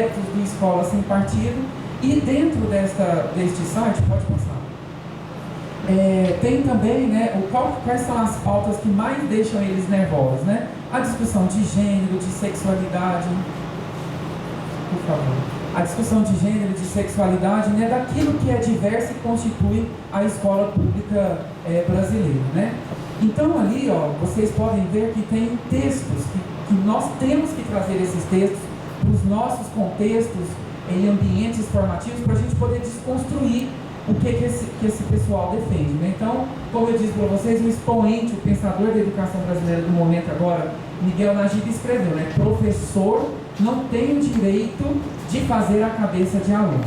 projetos do Escola Sem Partido, e dentro deste site, pode passar, tem também, né, quais são as pautas que mais deixam eles nervosos, né? A discussão de gênero, de sexualidade, por favor. A discussão de gênero, de sexualidade, né, daquilo que é diverso e constitui a escola pública brasileira, né? Então ali, ó, vocês podem ver que tem textos que nós temos que trazer esses textos para os nossos contextos em ambientes formativos para a gente poder desconstruir o que esse pessoal defende, né? Então, como eu disse para vocês, o expoente, o pensador da educação brasileira do momento agora, Miguel Nagibe, escreveu, né? Professor não tem o direito de fazer a cabeça de aluno.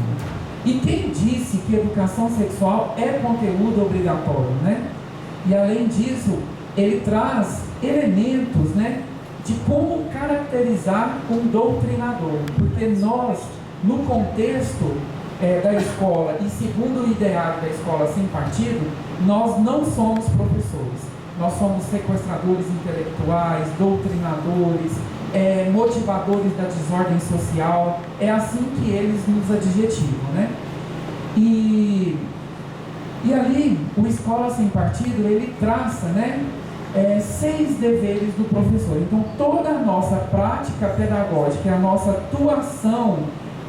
E quem disse que educação sexual é conteúdo obrigatório, né? E além disso, ele traz elementos, né, de como caracterizar um doutrinador, porque nós, no contexto da escola e segundo o ideário da Escola Sem Partido, nós não somos professores, nós somos sequestradores intelectuais, doutrinadores, motivadores da desordem social, é assim que eles nos adjetivam, né? E ali, o Escola Sem Partido, ele traça, né, 6 deveres do professor. Então, toda a nossa prática pedagógica, a nossa atuação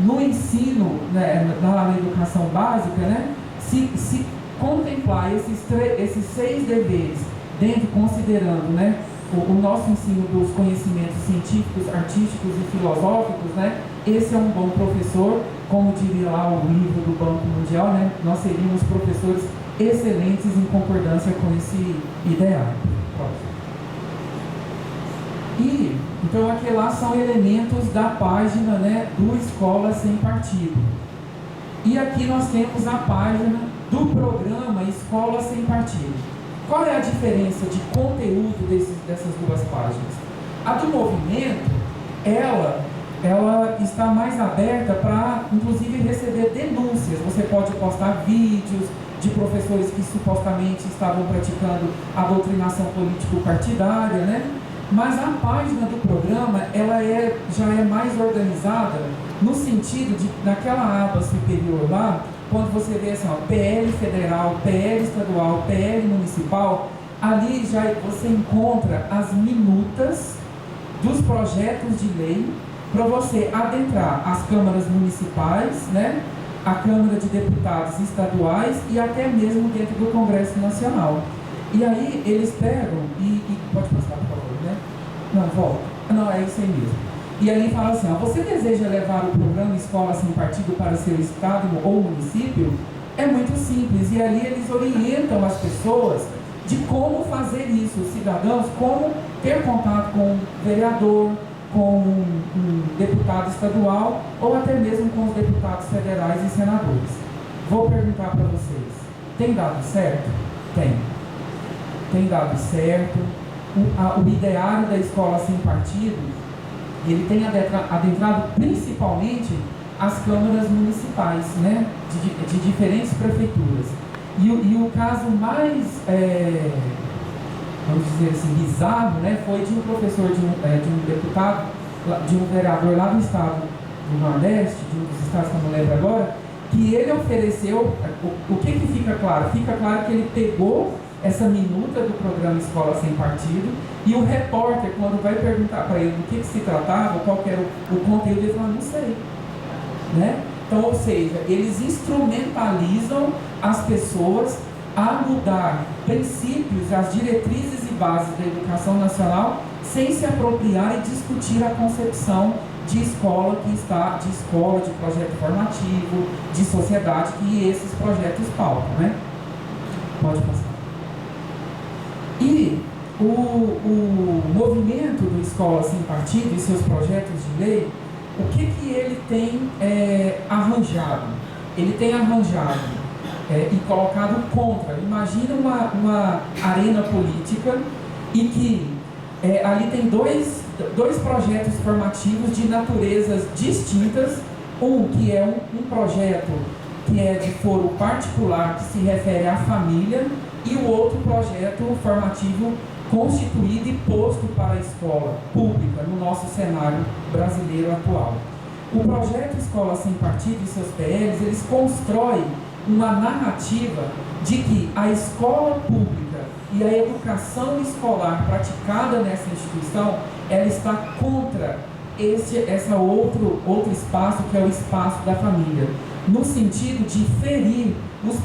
no ensino, né, na educação básica, né, se contemplar esses 6 deveres, dentro, considerando, né, o nosso ensino dos conhecimentos científicos, artísticos e filosóficos, né, esse é um bom professor, como diria lá o livro do Banco Mundial, né, nós seríamos professores excelentes em concordância com esse ideário. E, então, aqui lá são elementos da página, né, do Escola Sem Partido. E aqui nós temos a página do programa Escola Sem Partido. Qual é a diferença de conteúdo dessas duas páginas? A do movimento, ela está mais aberta para, inclusive, receber denúncias. Você pode postar vídeos de professores que supostamente estavam praticando a doutrinação político-partidária, né? Mas a página do programa, ela já é mais organizada no sentido de, naquela aba superior lá, quando você vê assim, ó, PL federal, PL estadual, PL municipal, ali já você encontra as minutas dos projetos de lei para você adentrar as câmaras municipais, né, a Câmara de Deputados estaduais e até mesmo dentro do Congresso Nacional. E aí eles pegam pode passar, por favor, né? Não, volta. Não, é isso aí mesmo. E aí fala assim, ó, você deseja levar o programa Escola Sem Partido para seu estado ou município? É muito simples. E ali eles orientam as pessoas de como fazer isso, os cidadãos, como ter contato com um vereador, com um deputado estadual ou até mesmo com os deputados federais e senadores. Vou perguntar para vocês, tem dado certo? Tem dado certo. O ideário da Escola Sem Partido, ele tem adentrado principalmente as câmaras municipais, né, de diferentes prefeituras. E o caso mais, vamos dizer assim, bizarro, né, foi de um professor, de um deputado, de um vereador lá do estado do Nordeste, de um dos estados que eu não lembro agora, que ele ofereceu, o que fica claro? Fica claro que ele pegou essa minuta do programa Escola Sem Partido e o repórter, quando vai perguntar para ele do que se tratava, qual que era o conteúdo, ele fala, não sei, né? Então, ou seja, eles instrumentalizam as pessoas a mudar princípios, as diretrizes e bases da educação nacional sem se apropriar e discutir a concepção de escola de projeto formativo, de sociedade que esses projetos pautam, né? Pode passar. E o movimento do Escola Sem Partido e seus projetos de lei, o que ele tem arranjado? Ele tem arranjado e colocado contra. Imagina uma arena política e que ali tem dois projetos formativos de naturezas distintas. Um que é um projeto que é de foro particular, que se refere à família, e o outro projeto formativo constituído e posto para a escola pública no nosso cenário brasileiro atual. O projeto Escola Sem Partido e seus PLs, eles constroem uma narrativa de que a escola pública e a educação escolar praticada nessa instituição, ela está contra esse outro espaço, que é o espaço da família, no sentido de ferir os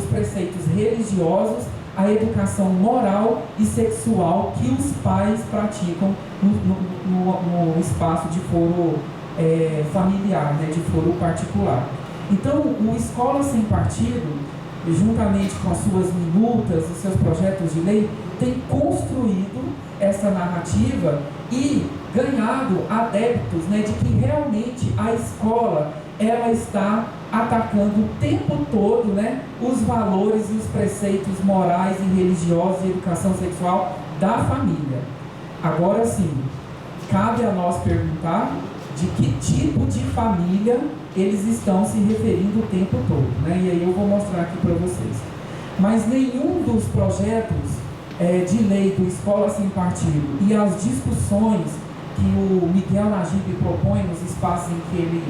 preceitos religiosos, a educação moral e sexual que os pais praticam no espaço de foro familiar, né, de foro particular. Então, o Escola Sem Partido, juntamente com as suas minutas e seus projetos de lei, tem construído essa narrativa e ganhado adeptos, né, de que realmente a escola ela está atacando o tempo todo, né, os valores e os preceitos morais e religiosos e educação sexual da família. Agora sim, cabe a nós perguntar de que tipo de família eles estão se referindo o tempo todo, né? E aí eu vou mostrar aqui para vocês. Mas nenhum dos projetos de lei do Escola Sem Partido e as discussões que o Miguel Najib propõe nos espaços em que ele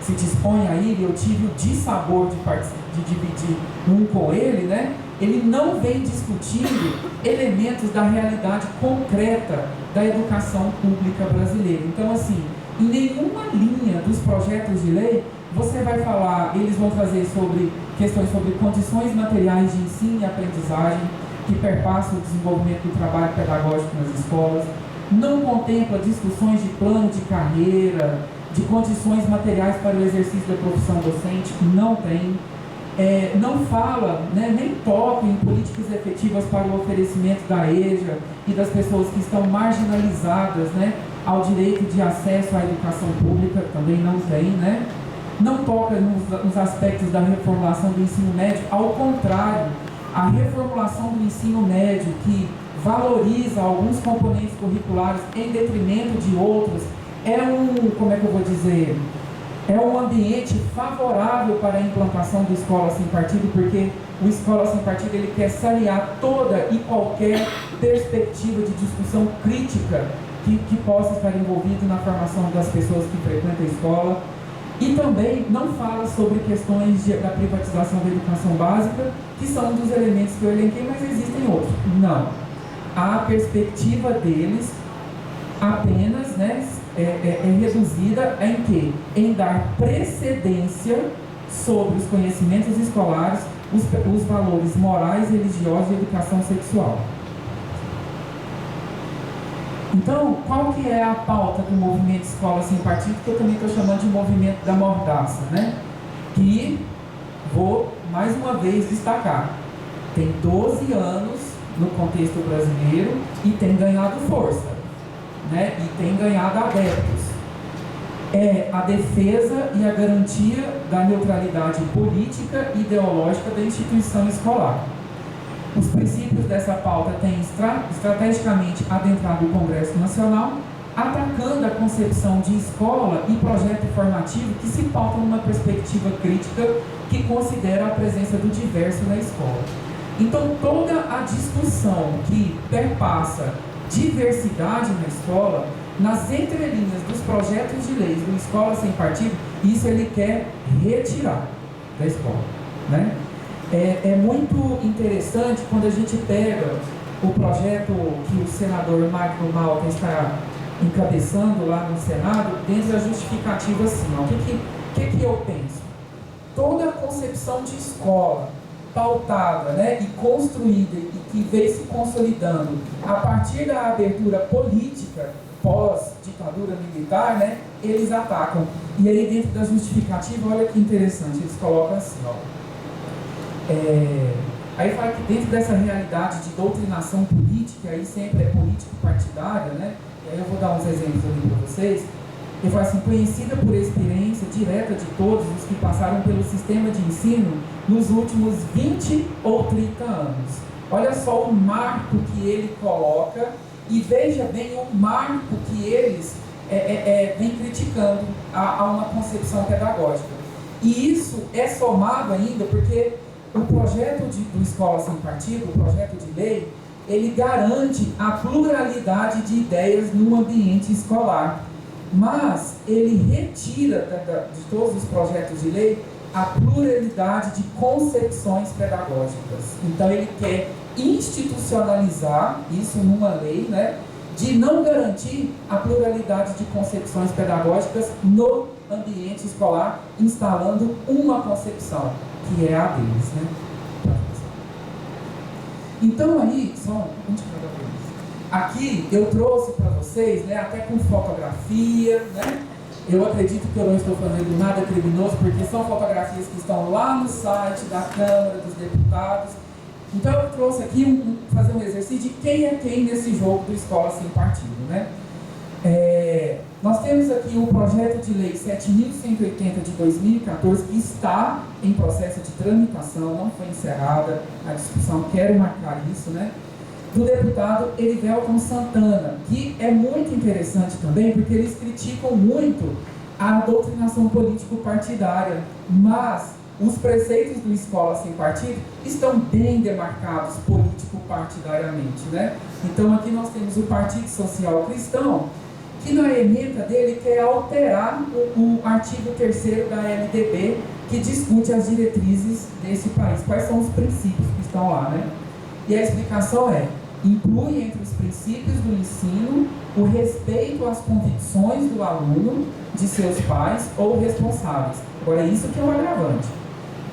se dispõe a ir, eu tive o dissabor de dividir um com ele, né? Ele não vem discutindo elementos da realidade concreta da educação pública brasileira. Então, assim, em nenhuma linha dos projetos de lei você vai falar, eles vão trazer questões sobre condições materiais de ensino e aprendizagem que perpassam o desenvolvimento do trabalho pedagógico nas escolas. Não contempla discussões de plano de carreira, de condições materiais para o exercício da profissão docente, não tem. Não fala, né, nem toca em políticas efetivas para o oferecimento da EJA e das pessoas que estão marginalizadas, né, ao direito de acesso à educação pública, também não tem, né? Não toca nos aspectos da reformulação do ensino médio, ao contrário, a reformulação do ensino médio, que valoriza alguns componentes curriculares em detrimento de outros, é um ambiente favorável para a implantação do Escola Sem Partido, porque o Escola Sem Partido ele quer sanear toda e qualquer perspectiva de discussão crítica que possa estar envolvido na formação das pessoas que frequentam a escola. E também não fala sobre questões da privatização da educação básica, que são um dos elementos que eu elenquei, mas existem outros. Não. A perspectiva deles apenas, né, é reduzida em quê? Em dar precedência sobre os conhecimentos escolares, os valores morais, religiosos e educação sexual. Então, qual que é a pauta do movimento Escola Sem Partido, que eu também estou chamando de movimento da mordaça, né? Que, vou mais uma vez destacar, tem 12 anos no contexto brasileiro e tem ganhado força, né? E tem ganhado adeptos. É a defesa e a garantia da neutralidade política e ideológica da instituição escolar. Os princípios dessa pauta têm estrategicamente adentrado o Congresso Nacional, atacando a concepção de escola e projeto formativo que se pautam numa perspectiva crítica que considera a presença do diverso na escola. Então, toda a discussão que perpassa diversidade na escola, nas entrelinhas dos projetos de leis do Escola Sem Partido, isso ele quer retirar da escola, né? É muito interessante quando a gente pega o projeto que o senador Magno Malta está encabeçando lá no Senado, dentro da justificativa assim, ó, o que eu penso? Toda a concepção de escola pautada, né, e construída e que vem se consolidando a partir da abertura política pós-ditadura militar, né, eles atacam. E aí dentro da justificativa, olha que interessante, eles colocam assim, ó. Aí fala que dentro dessa realidade de doutrinação política, aí sempre é político-partidária, né? E aí eu vou dar uns exemplos ali para vocês. Ele fala assim, conhecida por experiência direta de todos os que passaram pelo sistema de ensino nos últimos 20 ou 30 anos. Olha só o marco que ele coloca e veja bem o marco que eles vêm criticando a uma concepção pedagógica. E isso é somado ainda porque o projeto do Escola Sem Partido, o projeto de lei, ele garante a pluralidade de ideias no ambiente escolar. mas ele retira de todos os projetos de lei a pluralidade de concepções pedagógicas. Então ele quer institucionalizar isso numa lei, né, de não garantir a pluralidade de concepções pedagógicas no ambiente escolar, instalando uma concepção, que é a deles, né? Então aí, só aqui eu trouxe para vocês, né, até com fotografia, né? Eu acredito que eu não estou fazendo nada criminoso, porque são fotografias que estão lá no site da Câmara dos Deputados. Então eu trouxe aqui fazer um exercício de quem é quem nesse jogo do Escola Sem Partido, né? Nós temos aqui o projeto de lei 7.180 de 2014, que está em processo de tramitação, não foi encerrada a discussão, quero marcar isso, né? Do deputado Erivelton Santana, que é muito interessante também, porque eles criticam muito a doutrinação político-partidária, mas os preceitos do Escola Sem Partido estão bem demarcados político-partidariamente, né? Então aqui nós temos o Partido Social Cristão, que na emenda dele quer alterar o artigo 3º da LDB, que discute as diretrizes desse país, quais são os princípios que estão lá, né? E a explicação é: inclui entre os princípios do ensino o respeito às convicções do aluno, de seus pais ou responsáveis. Agora, isso que é o agravante.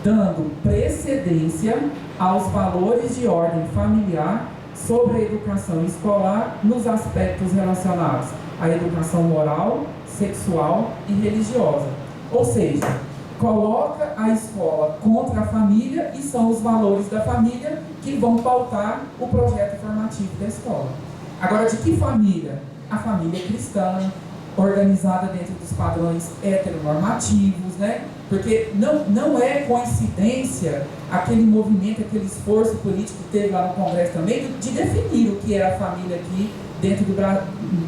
Dando precedência aos valores de ordem familiar sobre a educação escolar nos aspectos relacionados à educação moral, sexual e religiosa. Ou seja, coloca a escola contra a família e são os valores da família que vão pautar o projeto formativo da escola. Agora, de que família? A família cristã, organizada dentro dos padrões heteronormativos, né? Porque não é coincidência aquele movimento, aquele esforço político que teve lá no Congresso também, de definir o que é a família aqui dentro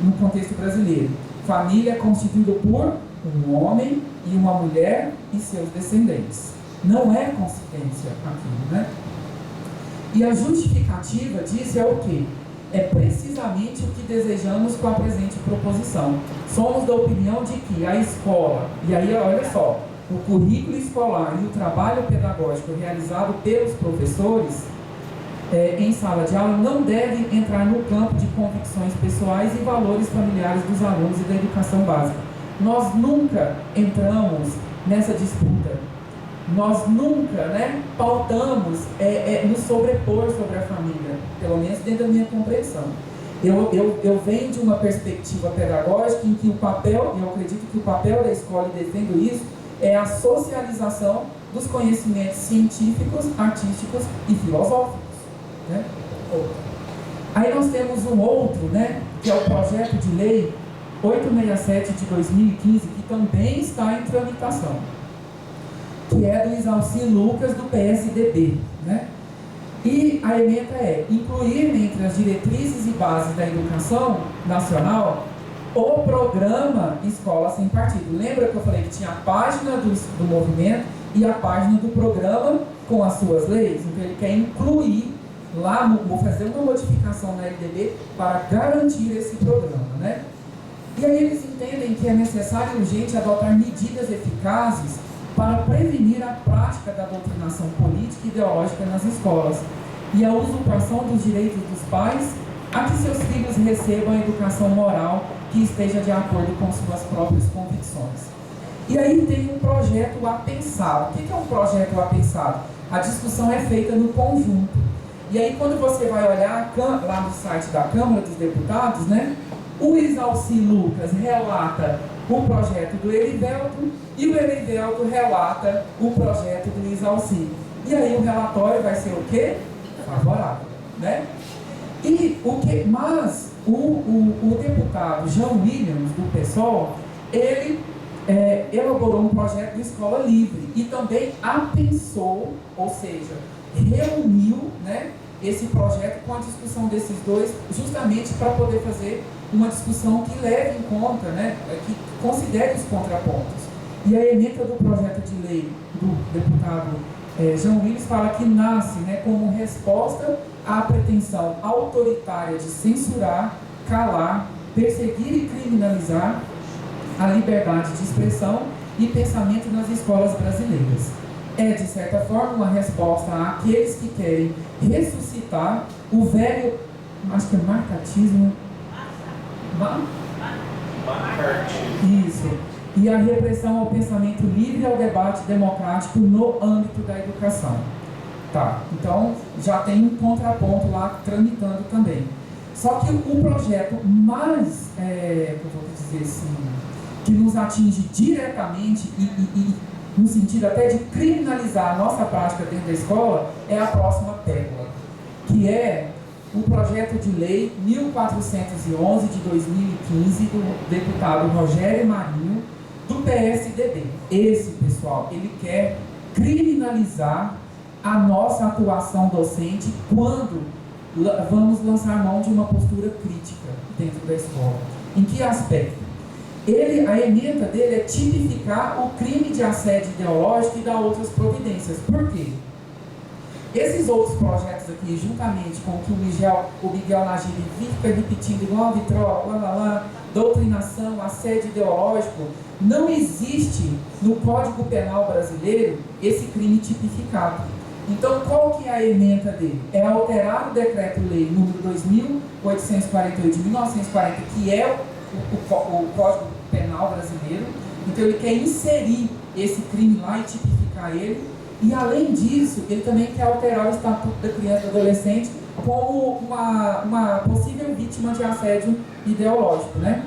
no contexto brasileiro. Família é constituída por um homem e uma mulher e seus descendentes. Não é coincidência aquilo, né? E a justificativa disso é o quê? É precisamente o que desejamos com a presente proposição. Somos da opinião de que a escola, e aí olha só, o currículo escolar e o trabalho pedagógico realizado pelos professores em sala de aula não devem entrar no campo de convicções pessoais e valores familiares dos alunos e da educação básica. Nós nunca entramos nessa disputa. Nós nunca, né, pautamos nos sobrepor sobre a família, pelo menos dentro da minha compreensão. Eu venho de uma perspectiva pedagógica em que o papel, eu acredito que o papel da escola, e defendo isso, é a socialização dos conhecimentos científicos, artísticos e filosóficos, né? Aí nós temos um outro, né, que é o projeto de lei 867 de 2015, que também está em tramitação, que é do Isalci Lucas, do PSDB, né? E a emenda é incluir entre as diretrizes e bases da educação nacional o programa Escola Sem Partido. Lembra que eu falei que tinha a página do movimento e a página do programa com as suas leis? Então ele quer incluir lá, vou fazer uma modificação na LDB para garantir esse programa, né? E aí eles entendem que é necessário e urgente adotar medidas eficazes para prevenir a prática da doutrinação política e ideológica nas escolas e a usurpação dos direitos dos pais a que seus filhos recebam a educação moral que esteja de acordo com suas próprias convicções. E aí tem um projeto apensado. O que é um projeto apensado? A discussão é feita no conjunto. E aí quando você vai olhar lá no site da Câmara dos Deputados, né, o Isalci Lucas relata o projeto do Erivelton e o Erivelton relata o projeto do Isalci. E aí o relatório vai ser o quê? Favorável, né? Mas o deputado João Williams, do PSOL, ele elaborou um projeto de escola livre e também apensou, ou seja, reuniu, né, esse projeto com a discussão desses dois, justamente para poder fazer uma discussão que leve em conta, né, que considere os contrapontos. E a emenda do projeto de lei do deputado João Willis fala que nasce, né, como resposta à pretensão autoritária de censurar, calar, perseguir e criminalizar a liberdade de expressão e pensamento nas escolas brasileiras. É, de certa forma, uma resposta àqueles que querem ressuscitar o velho, acho que é marcatismo. Isso. E a repressão ao pensamento livre e ao debate democrático no âmbito da educação. Tá, então já tem um contraponto lá tramitando também. Só que o projeto mais, eu vou dizer assim, que nos atinge diretamente e no sentido até de criminalizar a nossa prática dentro da escola, é a próxima pérola, que é o projeto de lei 1411 de 2015 do deputado Rogério Marinho, do PSDB. Esse, pessoal, ele quer criminalizar a nossa atuação docente quando vamos lançar mão de uma postura crítica dentro da escola. Em que aspecto? A emenda dele é tipificar o crime de assédio ideológico e dar outras providências. Por quê? Esses outros projetos aqui, juntamente com o que o Miguel Nagib fica repetindo igual a vitrola, doutrinação, assédio ideológico, não existe no Código Penal brasileiro esse crime tipificado. Então, qual que é a emenda dele? É alterar o Decreto-Lei número 2848 de 1940, que é o Código Penal brasileiro. Então, ele quer inserir esse crime lá e tipificar ele. E, além disso, ele também quer alterar o Estatuto da Criança e do Adolescente como uma possível vítima de assédio ideológico, né?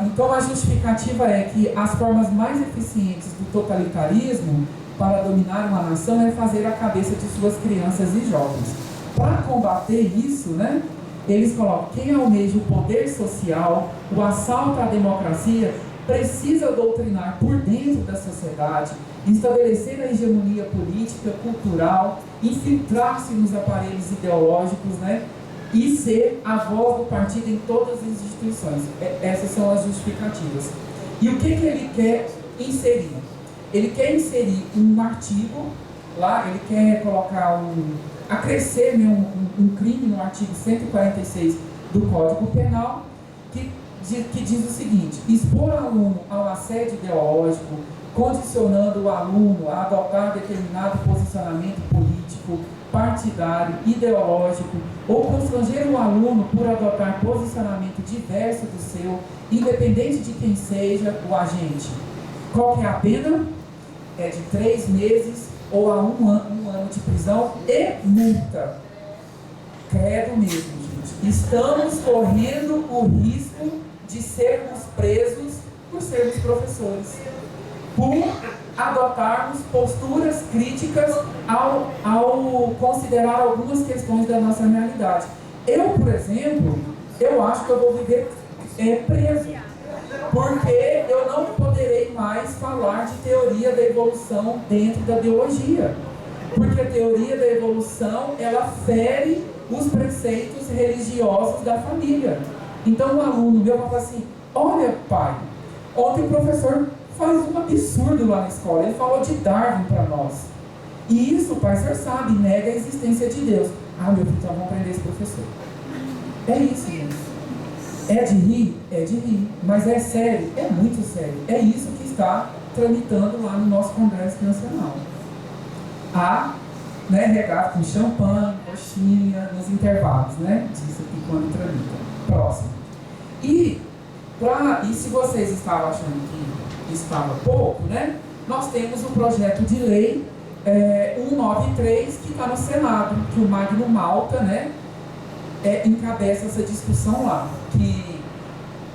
Então, a justificativa é que as formas mais eficientes do totalitarismo para dominar uma nação é fazer a cabeça de suas crianças e jovens. Para combater isso, né, eles colocam: quem almeja o poder social, o assalto à democracia, precisa doutrinar por dentro da sociedade, estabelecer a hegemonia política, cultural, infiltrar-se nos aparelhos ideológicos, né, e ser a voz do partido em todas as instituições. Essas são as justificativas. E o que ele quer inserir? Ele quer inserir um artigo lá, ele quer colocar acrescer, né, um crime no artigo 146 do Código Penal, que diz o seguinte: expor o aluno ao assédio ideológico, condicionando o aluno a adotar determinado posicionamento político, partidário, ideológico, ou constranger o aluno por adotar posicionamento diverso do seu, independente de quem seja o agente. Qual que é a pena? É de 3 meses ou a um ano de prisão e multa. Credo mesmo, gente. Estamos correndo o risco de sermos presos por sermos professores, por adotarmos posturas críticas ao considerar algumas questões da nossa realidade. Eu, por exemplo, eu acho que eu vou viver preso, porque eu não poderei mais falar de teoria da evolução dentro da biologia, porque a teoria da evolução, ela fere os preceitos religiosos da família. Então um aluno meu fala assim: olha, pai, ontem o professor faz um absurdo lá na escola, ele falou de Darwin para nós, e isso, pai, o senhor sabe, nega a existência de Deus. Ah, meu filho, então vamos prender esse professor. É isso, gente. É de rir? É de rir. Mas é sério? É muito sério. É isso que está tramitando lá no nosso Congresso Nacional. Né, regado com champanhe, coxinha, nos intervalos, né? Disso aqui quando tramita. Próximo. E se vocês estavam achando que estava pouco, né? Nós temos o projeto de lei 193 que está no Senado, que o Magno Malta, né, encabeça essa discussão lá, que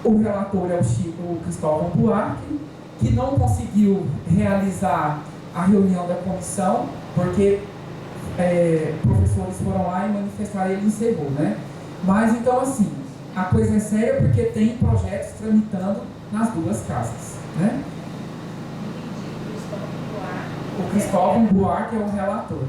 o relator é o Cristóvão Buarque, que não conseguiu realizar a reunião da comissão, porque professores foram lá e manifestaram e ele encerrou, né? Mas então, assim, a coisa é séria porque tem projetos tramitando nas duas casas, né? O Cristóvão Buarque é o relator.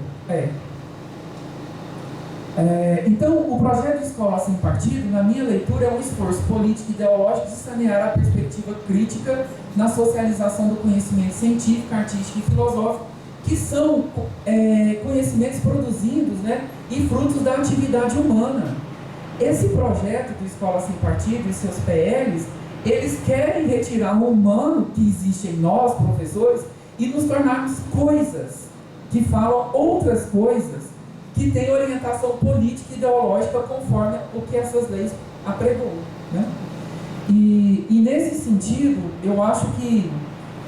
Então, o projeto de Escola Sem Partido, na minha leitura, é um esforço político e ideológico de sanear a perspectiva crítica na socialização do conhecimento científico, artístico e filosófico, que são conhecimentos produzidos, né, e frutos da atividade humana. Esse projeto de Escola Sem Partido e seus PLs, Eles querem retirar o humano que existe em nós, professores, e nos tornarmos coisas que falam outras coisas, que têm orientação política e ideológica conforme o que essas leis apregoam, né? E nesse sentido, eu acho que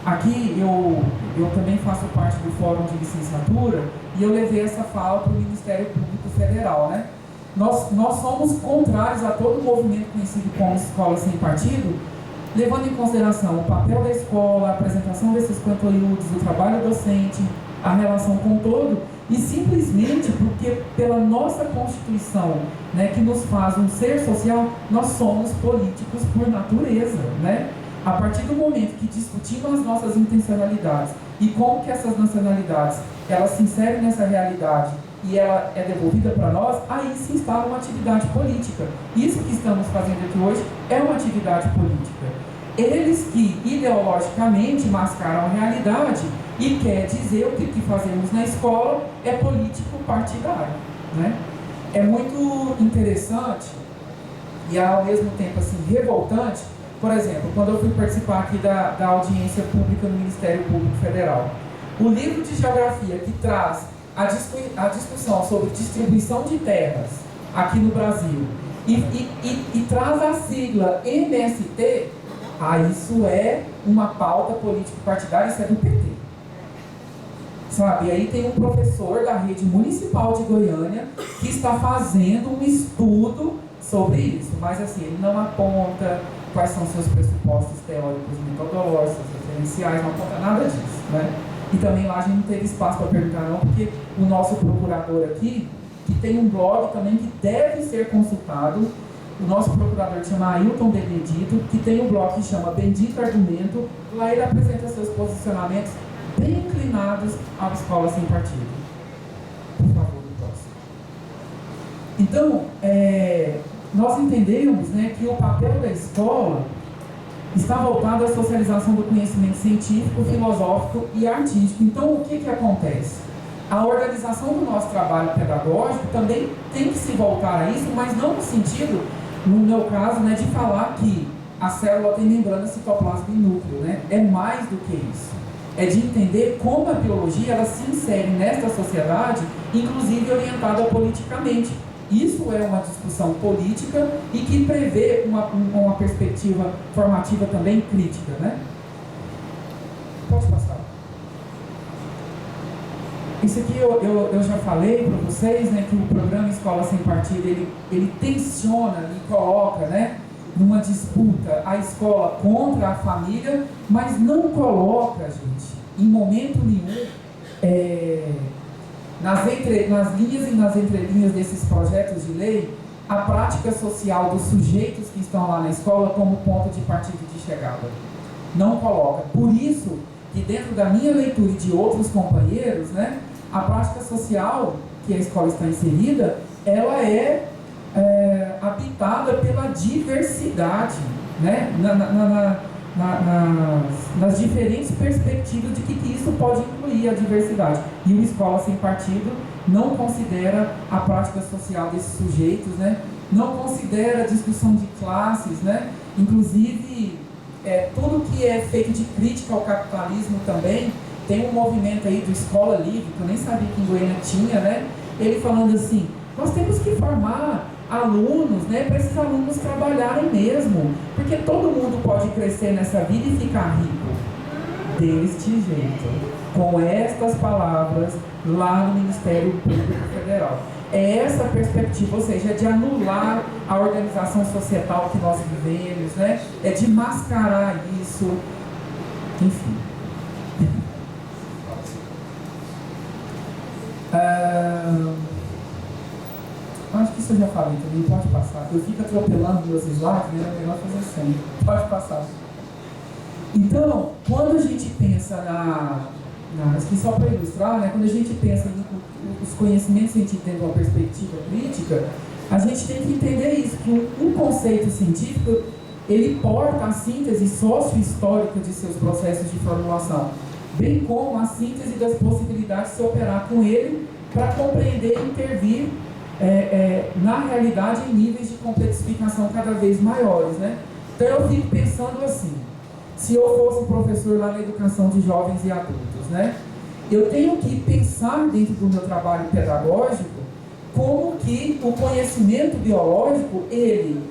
aqui eu também faço parte do Fórum de Licenciatura e eu levei essa fala para o Ministério Público Federal, né? Nós somos contrários a todo o movimento conhecido como escola sem partido, levando em consideração o papel da escola, a apresentação desses conteúdos, o trabalho docente, a relação com o todo, e simplesmente porque pela nossa Constituição, né, que nos faz um ser social, nós somos políticos por natureza, né? A partir do momento que discutimos as nossas intencionalidades e como que essas nacionalidades elas se inserem nessa realidade e ela é devolvida para nós, aí se instala uma atividade política. Isso que estamos fazendo aqui hoje é uma atividade política. Eles que ideologicamente mascaram a realidade e quer dizer o que fazemos na escola é político partidário, né? É muito interessante e ao mesmo tempo assim revoltante. Por exemplo, quando eu fui participar aqui da audiência pública no Ministério Público Federal, o livro de geografia que traz a discussão sobre distribuição de terras aqui no Brasil e traz a sigla MST, isso é uma pauta político-partidária, isso é do PT. Sabe, e aí tem um professor da rede municipal de Goiânia que está fazendo um estudo sobre isso, mas assim, ele não aponta quais são seus pressupostos teóricos, metodológicos, referenciais, não aponta nada disso, né? E também lá a gente não teve espaço para perguntar não, porque o nosso procurador aqui, que tem um blog também que deve ser consultado, o nosso procurador chama Ailton Benedito, que tem um blog que chama Bendito Argumento, lá ele apresenta seus posicionamentos bem inclinados à escola sem partido. Por favor, próximo. Então, nós entendemos, né, que o papel da escola está voltado à socialização do conhecimento científico, filosófico e artístico. Então, o que acontece? A organização do nosso trabalho pedagógico também tem que se voltar a isso, mas não no sentido, no meu caso, né, de falar que a célula tem membrana, citoplasma e núcleo, né? É mais do que isso. É de entender como a biologia ela se insere nesta sociedade, inclusive orientada politicamente. Isso é uma discussão política e que prevê uma perspectiva formativa também crítica, né? Pode passar. Isso aqui eu já falei para vocês, né, que o programa Escola Sem Partido, ele tensiona e coloca, né, numa disputa a escola contra a família, mas não coloca, gente, em momento nenhum, nas linhas e nas entrelinhas desses projetos de lei, a prática social dos sujeitos que estão lá na escola como ponto de partida e de chegada. Não coloca. Por isso que dentro da minha leitura e de outros companheiros, né, a prática social que a escola está inserida, ela é habitada pela diversidade, né, nas diferentes perspectivas de que isso pode incluir a diversidade. E o Escola Sem Partido não considera a prática social desses sujeitos, né? Não considera a discussão de classes, né? Inclusive, tudo que é feito de crítica ao capitalismo também, tem um movimento aí do Escola Livre, que eu nem sabia que em Goiânia tinha, né? Ele falando assim, nós temos que formar alunos, né, para esses alunos trabalharem mesmo, porque todo mundo pode crescer nessa vida e ficar rico deste jeito, com estas palavras lá no Ministério Público Federal. É essa perspectiva, ou seja, é de anular a organização societal que nós vivemos, né? É de mascarar isso, enfim. Acho que isso eu já falei também, pode passar. Eu fico atropelando meus slides, né? É melhor fazer sem. Pode passar. Então, quando a gente pensa aqui só para ilustrar, né? Quando a gente pensa nos conhecimentos científicos dentro de uma perspectiva crítica, a gente tem que entender isso, que um conceito científico, ele porta a síntese sócio-histórica de seus processos de formulação, bem como a síntese das possibilidades de se operar com ele para compreender e intervir na realidade em níveis de complexificação cada vez maiores, né? Então eu fico pensando assim, se eu fosse professor lá na educação de jovens e adultos, né? Eu tenho que pensar dentro do meu trabalho pedagógico como que o conhecimento biológico, ele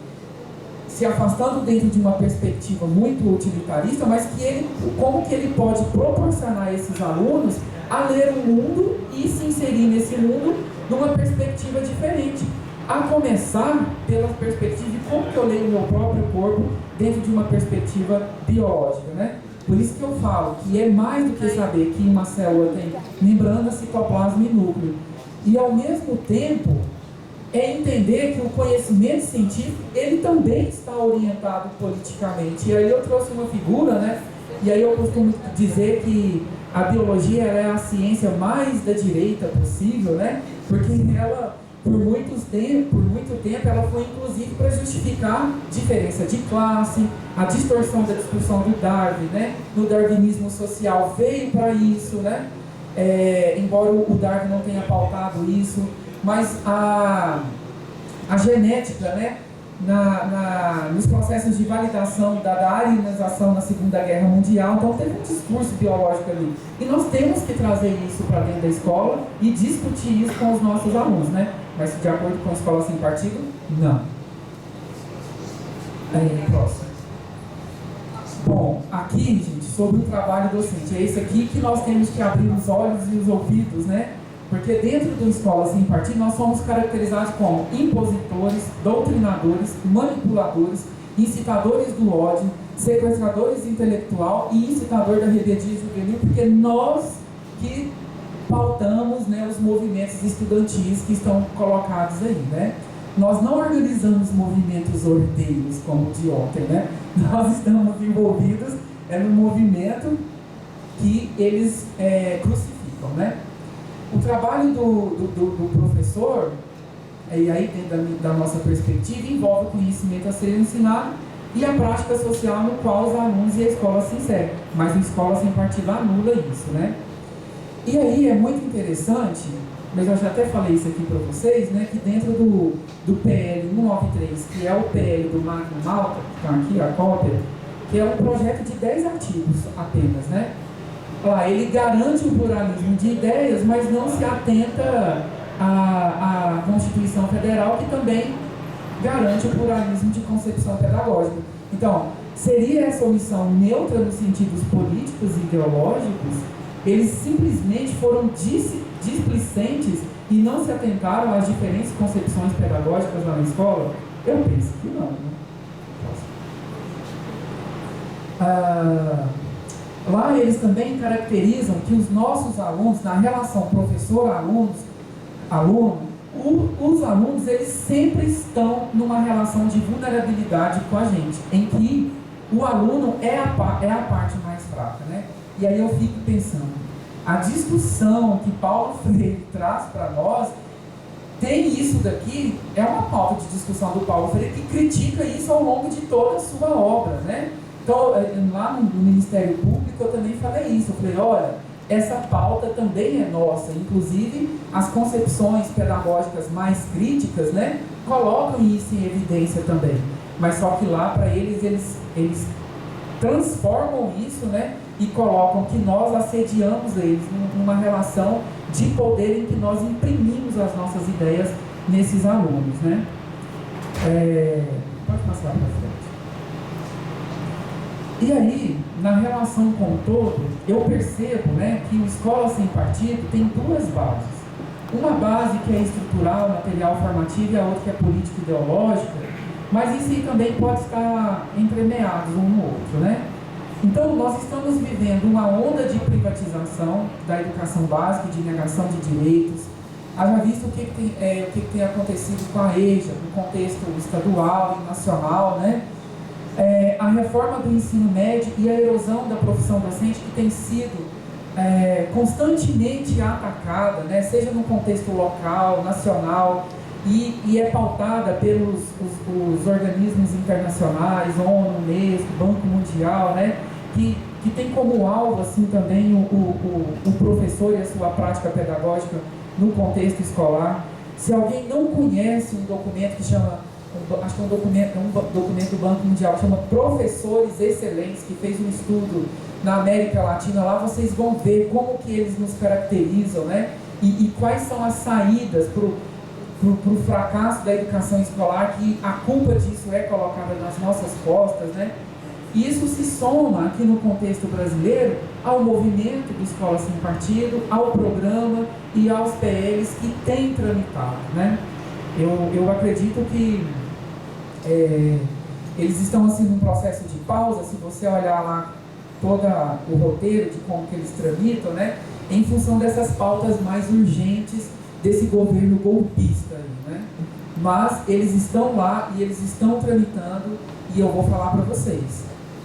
se afastando dentro de uma perspectiva muito utilitarista, mas que ele, como que ele pode proporcionar a esses alunos a ler o mundo e se inserir nesse mundo numa perspectiva diferente. A começar pela perspectiva de como que eu leio o meu próprio corpo dentro de uma perspectiva biológica, né? Por isso que eu falo que é mais do que saber que uma célula tem membrana, citoplasma e núcleo. E ao mesmo tempo, é entender que o conhecimento científico, ele também está orientado politicamente. E aí eu trouxe uma figura, né? E aí eu costumo dizer que a biologia ela é a ciência mais da direita possível, né? Porque ela, por muito tempo, ela foi inclusive para justificar diferença de classe, a distorção da discussão do Darwin, né? No darwinismo social veio para isso, né? Embora o Darwin não tenha pautado isso, mas a genética, né? Nos processos de validação da arianização na Segunda Guerra Mundial, então teve um discurso biológico ali. E nós temos que trazer isso para dentro da escola e discutir isso com os nossos alunos, né? Mas de acordo com a Escola Sem Partido, não. Próximo. Bom, aqui, gente, sobre o trabalho docente, é isso aqui que nós temos que abrir os olhos e os ouvidos, né? Porque dentro da Escola Sem Partido nós somos caracterizados como impositores, doutrinadores, manipuladores, incitadores do ódio, sequestradores intelectual e incitador da rebeldia juvenil, porque nós que pautamos, né, os movimentos estudantis que estão colocados aí, né? Nós não organizamos movimentos ordeiros como o de ontem, né? Nós estamos envolvidos no movimento que eles crucificam, né? O trabalho do professor, e aí dentro da nossa perspectiva, envolve o conhecimento a ser ensinado e a prática social no qual os alunos e a escola se inserem. Mas a Escola Sem Partido anula isso, né? E aí é muito interessante, mas eu já até falei isso aqui para vocês, né? Que dentro do PL 193, que é o PL do Magno Malta, que está aqui a cópia, que é um projeto de 10 artigos apenas, né? Lá, ele garante o pluralismo de ideias, mas não se atenta à Constituição Federal, que também garante o pluralismo de concepção pedagógica. Então, seria essa omissão neutra nos sentidos políticos e ideológicos? Eles simplesmente foram displicentes e não se atentaram às diferentes concepções pedagógicas lá na escola? Eu penso que não, né? Lá eles também caracterizam que os nossos alunos, na relação professor-aluno, os alunos eles sempre estão numa relação de vulnerabilidade com a gente, em que o aluno é a parte mais fraca, né? E aí eu fico pensando, a discussão que Paulo Freire traz para nós, tem isso daqui, é uma pauta de discussão do Paulo Freire que critica isso ao longo de toda a sua obra, né? Então, lá no Ministério Público eu também falei isso, eu falei, olha, essa pauta também é nossa, inclusive as concepções pedagógicas mais críticas, né, colocam isso em evidência também, mas só que lá para eles transformam isso, né, e colocam que nós assediamos eles numa relação de poder em que nós imprimimos as nossas ideias nesses alunos, né. Pode passar para frente. E aí, na relação com o todo, eu percebo, né, que o Escola Sem Partido tem duas bases. Uma base que é estrutural, material formativo, e a outra que é político-ideológica, mas isso aí também pode estar entremeados um no outro, né? Então, nós estamos vivendo uma onda de privatização da educação básica, de negação de direitos. Haja visto o que tem acontecido com a EJA, no contexto estadual e nacional, né? A reforma do ensino médio e a erosão da profissão docente que tem sido constantemente atacada, né, seja no contexto local, nacional, e é pautada pelos os organismos internacionais, ONU, Unesco, Banco Mundial, né, que tem como alvo assim, também o professor e a sua prática pedagógica no contexto escolar. Se alguém não conhece um documento que chama acho que é um documento do Banco Mundial que chama Professores Excelentes, que fez um estudo na América Latina. Lá vocês vão ver como que eles nos caracterizam, né? E quais são as saídas para o fracasso da educação escolar, que a culpa disso é colocada nas nossas costas, né? E isso se soma aqui no contexto brasileiro ao movimento do Escola Sem Partido, ao programa e aos PLs que têm tramitado, né? Eu acredito que eles estão assim num processo de pausa. Se você olhar lá todo o roteiro de como que eles tramitam, né? Em função dessas pautas mais urgentes desse governo golpista aí, né? Mas eles estão lá e eles estão tramitando, e eu vou falar para vocês,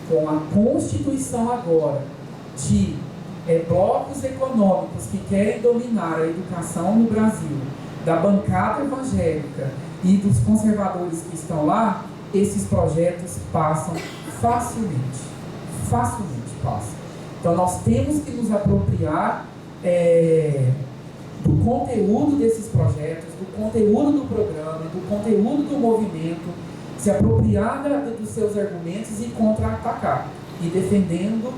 com a constituição agora de blocos econômicos que querem dominar a educação no Brasil, da bancada evangélica e dos conservadores que estão lá, esses projetos passam facilmente passam. Então nós temos que nos apropriar do conteúdo desses projetos, do conteúdo do programa, do conteúdo do movimento, se apropriar dos seus argumentos e contra-atacar, e defendendo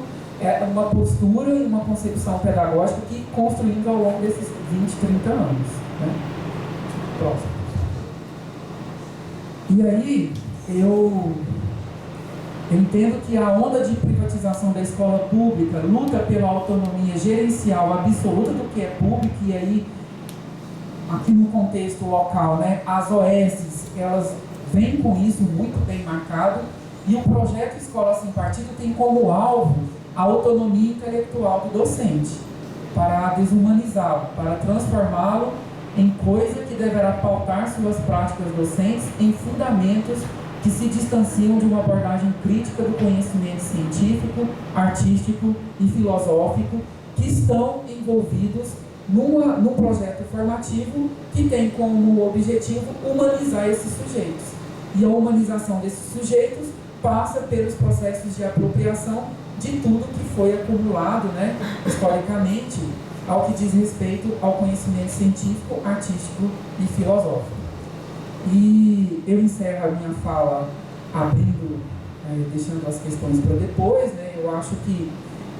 uma postura e uma concepção pedagógica que construindo ao longo desses 20, 30 anos. Né? Próximo. E aí, eu entendo que a onda de privatização da escola pública luta pela autonomia gerencial absoluta do que é público, e aí, aqui no contexto local, né, as OSs, elas vêm com isso muito bem marcado, e o projeto Escola Sem Partido tem como alvo a autonomia intelectual do docente, para desumanizá-lo, para transformá-lo em coisa que deverá pautar suas práticas docentes em fundamentos que se distanciam de uma abordagem crítica do conhecimento científico, artístico e filosófico, que estão envolvidos num projeto formativo que tem como objetivo humanizar esses sujeitos. E a humanização desses sujeitos passa pelos processos de apropriação de tudo que foi acumulado, né, historicamente, ao que diz respeito ao conhecimento científico, artístico e filosófico. E eu encerro a minha fala abrindo, deixando as questões para depois, né? Eu acho que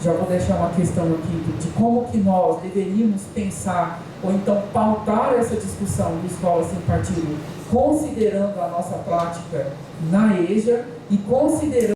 já vou deixar uma questão aqui de como que nós deveríamos pensar, ou então pautar essa discussão do Escola Sem Partido, considerando a nossa prática na EJA e considerando